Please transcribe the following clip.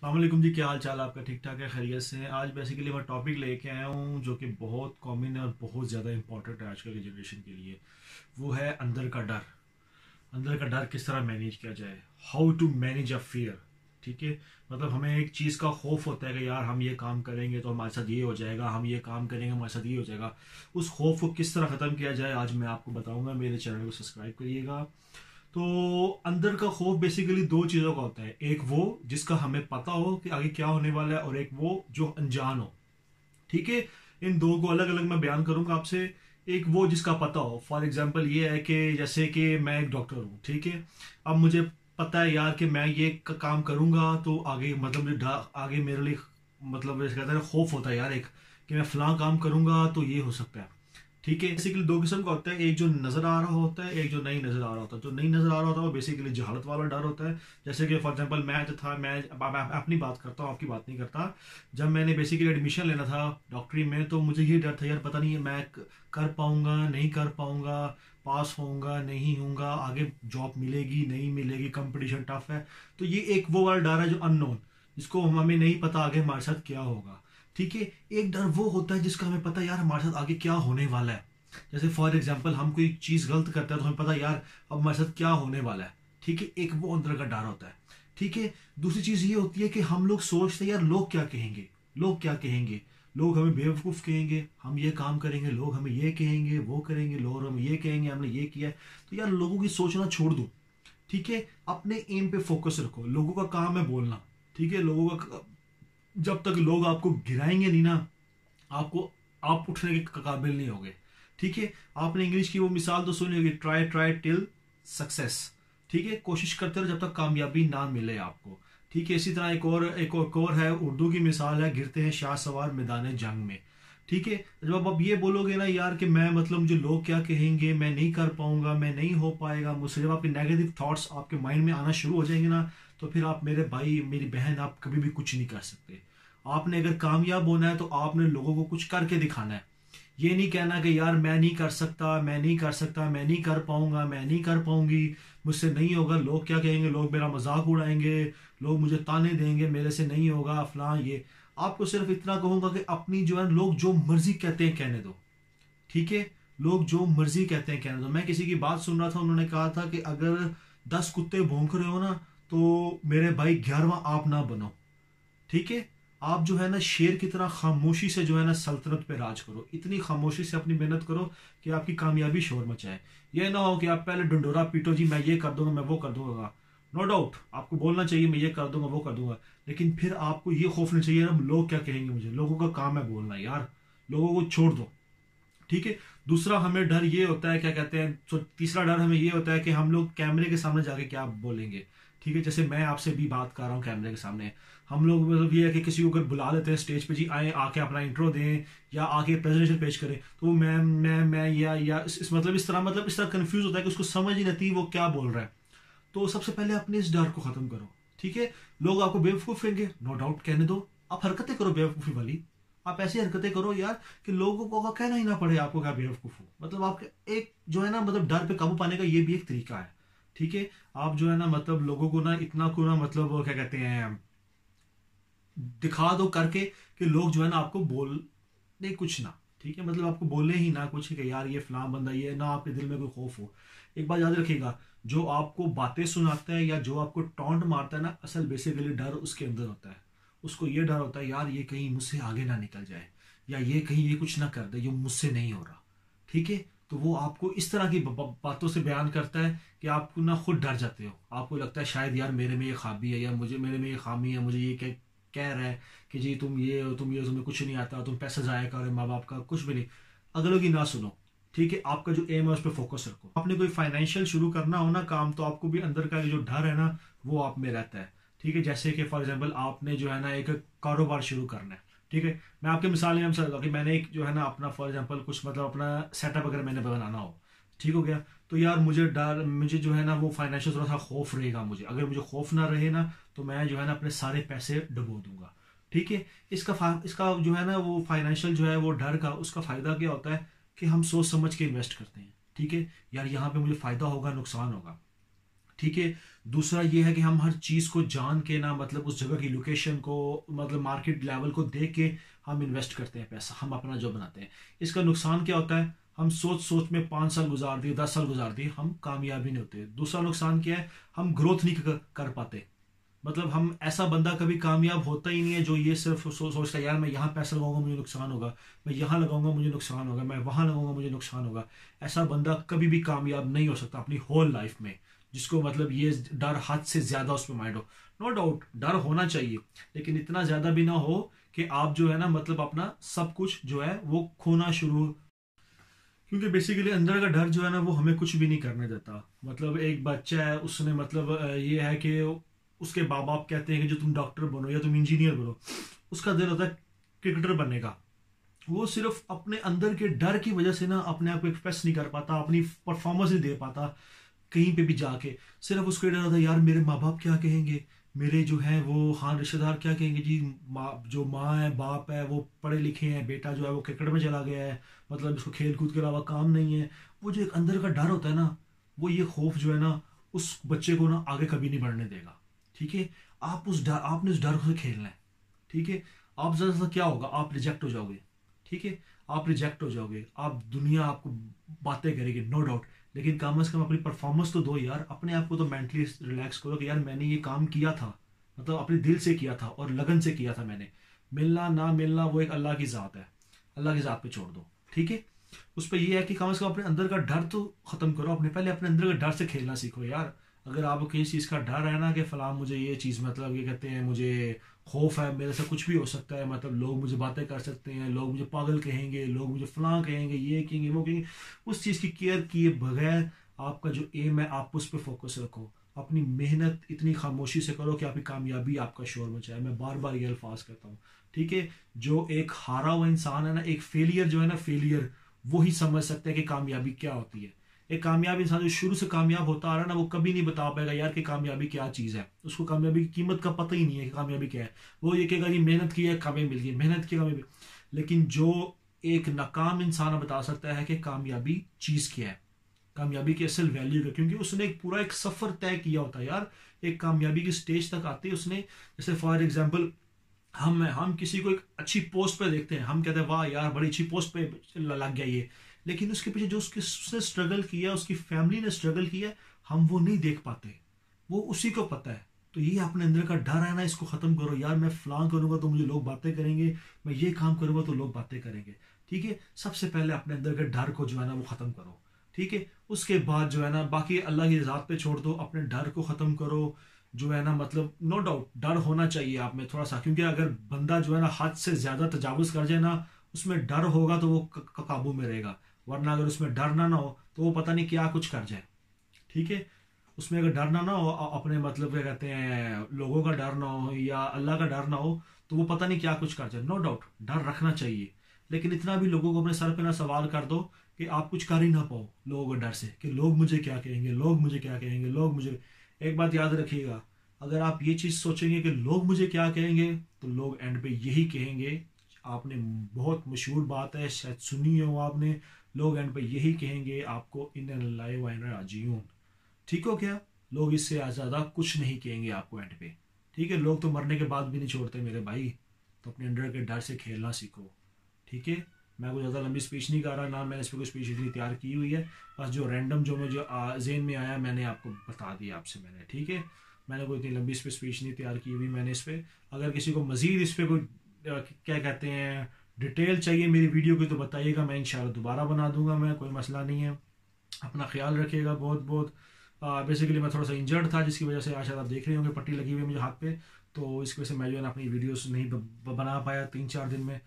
अस्सलामुअलैकुम जी, क्या हाल चाल है आपका? ठीक ठाक है, खैरियत से हैं? आज बेसिकली मैं टॉपिक लेके आया हूँ जो कि बहुत कॉमन है और बहुत ज़्यादा इंपॉर्टेंट है आजकल की जनरेशन के लिए। वो है अंदर का डर। अंदर का डर किस तरह मैनेज किया जाए, how to manage a fear. ठीक है, मतलब हमें एक चीज़ का खौफ होता है कि यार हम ये काम करेंगे तो हमारे साथ ये हो जाएगा, हम ये काम करेंगे हमारे साथ ये हो जाएगा। उस खौफ को किस तरह ख़त्म किया जाए आज मैं आपको बताऊंगा। मेरे चैनल को सब्सक्राइब करिएगा। तो अंदर का खौफ बेसिकली दो चीज़ों का होता है, एक वो जिसका हमें पता हो कि आगे क्या होने वाला है और एक वो जो अनजान हो। ठीक है, इन दो को अलग अलग मैं बयान करूंगा आपसे। एक वो जिसका पता हो, फॉर एग्जांपल ये है कि जैसे कि मैं एक डॉक्टर हूँ, ठीक है। अब मुझे पता है यार कि मैं ये काम करूंगा तो आगे मतलब आगे मेरे लिए मतलब जैसे कहते हैं खौफ होता है यार एक, कि मैं फलां काम करूंगा तो ये हो सकता है। ठीक है, बेसिकली दो किस्म का होता है, एक जो नजर आ रहा होता है, एक जो नहीं नजर आ रहा होता है। जो नहीं नजर आ रहा होता है वो बेसिकली जहालत वाला डर होता है। जैसे कि फॉर एग्जांपल मैं जो था, मैं अब अपनी बात करता हूँ, आपकी बात नहीं करता। जब मैंने बेसिकली एडमिशन लेना था डॉक्टरी में, तो मुझे ये डर था यार पता नहीं मैं कर पाऊंगा नहीं कर पाऊंगा, पास होऊंगा नहीं होऊंगा, आगे जॉब मिलेगी नहीं मिलेगी, कंपटीशन टफ है। तो ये एक वो वाला डर है जो अननोन, जिसको हमें नहीं पता आगे हमारे साथ क्या होगा। ठीक है, एक डर वो होता है जिसका हमें पता है यार हमारे साथ आगे क्या होने वाला है। जैसे फॉर एग्जाम्पल हम कोई चीज गलत करते हैं तो हमें पता है यार अब हमारे साथ क्या होने वाला है। ठीक है, एक वो अंदर का डर होता है। ठीक है, दूसरी चीज ये होती है कि हम लोग सोचते हैं यार लोग क्या कहेंगे, लोग क्या कहेंगे, लोग हमें बेवकूफ कहेंगे, हम ये काम करेंगे लोग हमें ये कहेंगे, वो करेंगे लोग हमें ये कहेंगे, हमने ये किया है। तो यार लोगों की सोचना छोड़ दो। ठीक है, अपने एम पे फोकस रखो। लोगों का काम है बोलना। ठीक है, लोगों का जब तक लोग आपको गिराएंगे नहीं ना, आपको आप उठने के काबिल नहीं होगे। ठीक है, आपने इंग्लिश की वो मिसाल तो सुनी होगी, ट्राई ट्राई टिल सक्सेस। ठीक है, कोशिश करते रहो जब तक कामयाबी ना मिले आपको। ठीक है, इसी तरह एक और है, उर्दू की मिसाल है, गिरते हैं शाह सवार मैदान जंग में। ठीक है, जब आप ये बोलोगे ना यार कि मैं मतलब मुझे लोग क्या कहेंगे, मैं नहीं कर पाऊंगा, मैं नहीं हो पाएगा मुझसे, जब आपके नेगेटिव थॉट्स आपके माइंड में आना शुरू हो जाएंगे ना, तो फिर आप मेरे भाई मेरी बहन आप कभी भी कुछ नहीं कर सकते। आपने अगर कामयाब होना है तो आपने लोगों को कुछ करके दिखाना है। ये नहीं कहना कि यार मैं नहीं कर सकता, मैं नहीं कर सकता, मैं नहीं कर पाऊंगा, मैं नहीं कर पाऊंगी, मुझसे नहीं होगा, लोग क्या कहेंगे, लोग मेरा मजाक उड़ाएंगे, लोग मुझे ताने देंगे, मेरे से नहीं होगा फलां ये। आपको सिर्फ इतना कहूंगा कि अपनी जो है लोग जो मर्जी कहते हैं कहने दो। ठीक है, लोग जो मर्जी कहते हैं कहने दो। मैं किसी की बात सुन रहा था, उन्होंने कहा था कि अगर 10 कुत्ते भौंक रहे हो ना तो मेरे भाई 11वां आप ना बनो। ठीक है, आप जो है ना शेर की तरह खामोशी से जो है ना सल्तनत पे राज करो, इतनी खामोशी से अपनी मेहनत करो कि आपकी कामयाबी शोर मचाए। ये ना हो कि आप पहले डंडोरा पीटो, जी मैं ये कर दूंगा, मैं वो कर दूंगा। नो डाउट आपको बोलना चाहिए मैं ये कर दूंगा वो कर दूंगा, लेकिन फिर आपको ये खौफ नहीं चाहिए ना लोग क्या कहेंगे मुझे। लोगों का काम है बोलना यार, लोगों को छोड़ दो। ठीक है, दूसरा हमें डर ये होता है, क्या कहते हैं, तो तीसरा डर हमें ये होता है कि हम लोग कैमरे के सामने जाके क्या बोलेंगे। ठीक है, जैसे मैं आपसे भी बात कर रहा हूँ कैमरे के सामने, हम लोग मतलब ये है कि किसी को अगर बुला लेते हैं स्टेज पे, जी आए आके अपना इंट्रो दें या आके प्रेजेंटेशन पेश करें, तो वो मैं या मतलब इस तरह कंफ्यूज होता है कि उसको समझ ही नहीं आती वो क्या बोल रहा है। तो सबसे पहले अपने इस डर को खत्म करो। ठीक है, लोग आपको बेवकूफ कहेंगे, नो डाउट कहने दो, आप हरकतें करो बेवकूफी वाली। आप ऐसी हरकतें करो यार कि लोगों को कहना ही ना पड़े आपको क्या बेवकूफ हो। मतलब आपके एक जो है ना मतलब डर पे काबू पाने का ये भी एक तरीका है। ठीक है, आप जो है ना मतलब लोगों को ना इतना को ना मतलब वो क्या कहते हैं दिखा दो करके कि लोग जो है ना आपको बोले कुछ ना। ठीक है, मतलब आपको बोले ही ना कुछ कि यार ये फलां बंदा, ये ना आपके दिल में कोई खौफ हो। एक बात याद रखिएगा, जो आपको बातें सुनाता है या जो आपको टॉन्ट मारता है ना, असल बेसिकली डर उसके अंदर होता है। उसको ये डर होता है यार ये कहीं मुझसे आगे ना निकल जाए, या ये कहीं ये कुछ ना कर दे जो मुझसे नहीं हो रहा। ठीक है, तो वो आपको इस तरह की बातों से बयान करता है कि आपको ना खुद डर जाते हो। आपको लगता है शायद यार मेरे में ये खाबी है, या मुझे मेरे में ये खामी है, मुझे ये कह रहा है कि जी तुम ये हो, तुम ये हो, तुम्हें कुछ नहीं आता, तुम पैसा जाया करो माँ बाप का, कुछ भी नहीं। अगलों की ना सुनो। ठीक है, आपका जो एम है उस पर फोकस रखो। आपने कोई फाइनेंशियल शुरू करना हो ना काम, तो आपको भी अंदर का जो डर है ना वो आप में रहता है। ठीक है, जैसे कि फॉर एग्जाम्पल आपने जो है ना एक कारोबार शुरू करना है। ठीक है, मैं आपके मिसाल में समझता हूँ कि मैंने एक जो है ना अपना फॉर एग्जाम्पल कुछ मतलब अपना सेटअप अगर मैंने बनाना हो, ठीक हो गया, तो यार मुझे जो है ना वो फाइनेंशियल थोड़ा सा खौफ रहेगा। मुझे अगर मुझे खौफ ना रहे ना तो मैं जो है ना अपने सारे पैसे डुबो दूंगा। ठीक है, इसका जो है ना वो फाइनेंशियल जो है वो डर का उसका फायदा क्या होता है कि हम सोच समझ के इन्वेस्ट करते हैं। ठीक है, यार यहाँ पे मुझे फायदा होगा नुकसान होगा। ठीक है, दूसरा ये है कि हम हर चीज़ को जान के ना, मतलब उस जगह की लोकेशन को, मतलब मार्केट लेवल को देख के हम इन्वेस्ट करते हैं पैसा, हम अपना जो बनाते हैं। इसका नुकसान क्या होता है, हम सोच सोच में 5 साल गुजार दिए, 10 साल गुजार दिए, हम कामयाबी नहीं होते। दूसरा नुकसान क्या है, हम ग्रोथ नहीं कर पाते। मतलब हम, ऐसा बंदा कभी कामयाब होता ही नहीं है जो ये सिर्फ सोचता है यार मैं यहाँ पैसा लगाऊंगा मुझे नुकसान होगा, मैं यहाँ लगाऊंगा मुझे नुकसान होगा, मैं वहां लगाऊंगा मुझे नुकसान होगा। ऐसा बंदा कभी भी कामयाब नहीं हो सकता अपनी होल लाइफ में, जिसको मतलब ये डर हद से ज्यादा उसमें माइंड हो। नो डाउट डर होना चाहिए, लेकिन इतना ज्यादा भी ना हो कि आप जो है ना, मतलब अपना सब कुछ जो है वो खोना शुरू। क्योंकि बेसिकली अंदर का डर जो है ना, वो हमें कुछ भी नहीं करने देता। मतलब एक बच्चा है, उसने मतलब ये है कि उसके माँ बाप कहते हैं कि जो तुम डॉक्टर बनो या तुम इंजीनियर बनो, उसका दिल होता है क्रिकेटर बनने का। वो सिर्फ अपने अंदर के डर की वजह से ना अपने आप को एक्सप्रेस नहीं कर पाता, अपनी परफॉर्मेंस नहीं दे पाता कहीं पे भी जाके। सिर्फ उसको ये डर होता है यार मेरे माँ बाप क्या कहेंगे, मेरे जो है वो हाँ रिश्तेदार क्या कहेंगे जी, जो माँ है बाप है वो पढ़े लिखे हैं, बेटा जो है वो क्रिकेट में चला गया है, मतलब इसको खेल कूद के अलावा काम नहीं है। वो जो एक अंदर का डर होता है ना, वो ये खौफ जो है ना, उस बच्चे को ना आगे कभी नहीं बढ़ने देगा। ठीक है, आप उस डर, आपने उस डर से खेलना है। ठीक है, आप ज्यादा से क्या होगा, आप रिजेक्ट हो जाओगे। ठीक है, आप रिजेक्ट हो जाओगे, आप दुनिया आपको बातें करेगी, नो डाउट। लेकिन कम से कम अपनी परफॉर्मेंस तो दो यार, अपने आप को तो मेंटली रिलैक्स करो कि यार मैंने ये काम किया था, मतलब अपने दिल से किया था और लगन से किया था मैंने। मिलना ना मिलना वो एक अल्लाह की ज़ात है, अल्लाह की ज़ात पे छोड़ दो। ठीक है, उस पर यह है कि कम से कम अपने अंदर का डर तो खत्म करो, अपने पहले अपने अंदर का डर से खेलना सीखो यार। अगर आपको किसी चीज़ का डर है ना कि फलां मुझे ये चीज़, मतलब ये कहते हैं मुझे खौफ है, मेरे से कुछ भी हो सकता है, मतलब लोग मुझे बातें कर सकते हैं, लोग मुझे पागल कहेंगे, लोग मुझे फलां कहेंगे, ये कहेंगे वो कहेंगे, उस चीज़ की केयर किए बगैर आपका जो एम है आप उस पर फोकस रखो। अपनी मेहनत इतनी खामोशी से करो कि आपकी कामयाबी आपका शोर मचाए। मैं बार बार ये अल्फाज कहता हूँ। ठीक है, जो एक हारा हुआ इंसान है ना, एक फेलियर जो है ना, फेलियर वो ही समझ सकते हैं कि कामयाबी क्या होती है। एक कामयाब इंसान जो शुरू से कामयाब होता आ रहा है ना, वो कभी नहीं बता पाएगा यार कि कामयाबी क्या चीज़ है। उसको कामयाबी की कीमत का पता ही नहीं है कि कामयाबी क्या है। वो ये कहेगा जी मेहनत की है कामयाबी मिल गई, मेहनत की कामयाबी। लेकिन जो एक नाकाम इंसान बता सकता है कि कामयाबी चीज़ क्या है, कामयाबी की असल वैल्यू है, क्योंकि उसने एक पूरा एक सफर तय किया होता है यार। एक कामयाबी की स्टेज तक आते ही उसने, जैसे फॉर एग्जांपल हम किसी को एक अच्छी पोस्ट पे देखते हैं, हम कहते हैं वाह यार बड़ी अच्छी पोस्ट पे लग गया ये, लेकिन उसके पीछे जो उसने स्ट्रगल किया, उसकी फैमिली ने स्ट्रगल किया, हम वो नहीं देख पाते, वो उसी को पता है। तो ये अपने अंदर का डर है ना, इसको खत्म करो यार। मैं फलां करूंगा तो मुझे लोग बातें करेंगे, मैं ये काम करूंगा तो लोग बातें करेंगे। ठीक है, सबसे पहले अपने अंदर के डर को जो है ना वो खत्म करो। ठीक है, उसके बाद जो है ना बाकी अल्लाह की ज़ात पे छोड़ दो, अपने डर को ख़त्म करो। जो है ना, मतलब नो डाउट डर होना चाहिए आप में थोड़ा सा, क्योंकि अगर बंदा जो है ना हद से ज़्यादा तजावुज कर जाए ना, उसमें डर होगा तो वो काबू में रहेगा। वरना अगर उसमें डर ना हो तो वो पता नहीं क्या कुछ कर जाए। ठीक है, उसमें अगर डर ना हो, अपने मतलब क्या कहते हैं लोगों का डर ना हो या अल्लाह का डर ना हो, तो वो पता नहीं क्या कुछ कर जाए। नो डाउट डर रखना चाहिए, लेकिन इतना भी लोगों को अपने सर पे ना सवाल कर दो कि आप कुछ कर ही ना पाओ लोगों के डर से, कि लोग मुझे क्या कहेंगे, लोग मुझे क्या कहेंगे, लोग मुझे। एक बात याद रखिएगा, अगर आप ये चीज़ सोचेंगे कि लोग मुझे क्या कहेंगे, तो लोग एंड पे यही कहेंगे। आपने, बहुत मशहूर बात है शायद सुनी हो आपने, लोग एंड पे यही कहेंगे आपको इन लाइव राजीऊन। ठीक हो क्या, लोग इससे ज़्यादा कुछ नहीं कहेंगे आपको एंड पे। ठीक है, लोग तो मरने के बाद भी नहीं छोड़ते मेरे भाई। तो अपने अंडर के डर से खेलना सीखो। ठीक है, मैं कोई ज़्यादा लंबी स्पीच नहीं कर रहा, ना मैंने इस पर कोई स्पीच इतनी तैयार की हुई है। बस जो रैंडम जो मुझे जेन में आया मैंने आपको बता दिया आपसे मैंने। ठीक है, मैंने कोई इतनी लंबी इस पर स्पीच नहीं तैयार की हुई मैंने इस पर। अगर किसी को मज़ीद इस पर कोई क्या कहते हैं डिटेल चाहिए मेरी वीडियो की, तो बताइएगा, मैं इंशाल्लाह दोबारा बना दूंगा, मैं कोई मसला नहीं है। अपना ख्याल रखिएगा बहुत बहुत। बेसिकली मैं थोड़ा सा इंजर्ड था, जिसकी वजह से आज आप देख रहे होंगे पट्टी लगी हुई है मुझे हाथ पे, तो इसकी वजह से मैं जो है ना अपनी वीडियोस नहीं बना पाया 3-4 दिन में।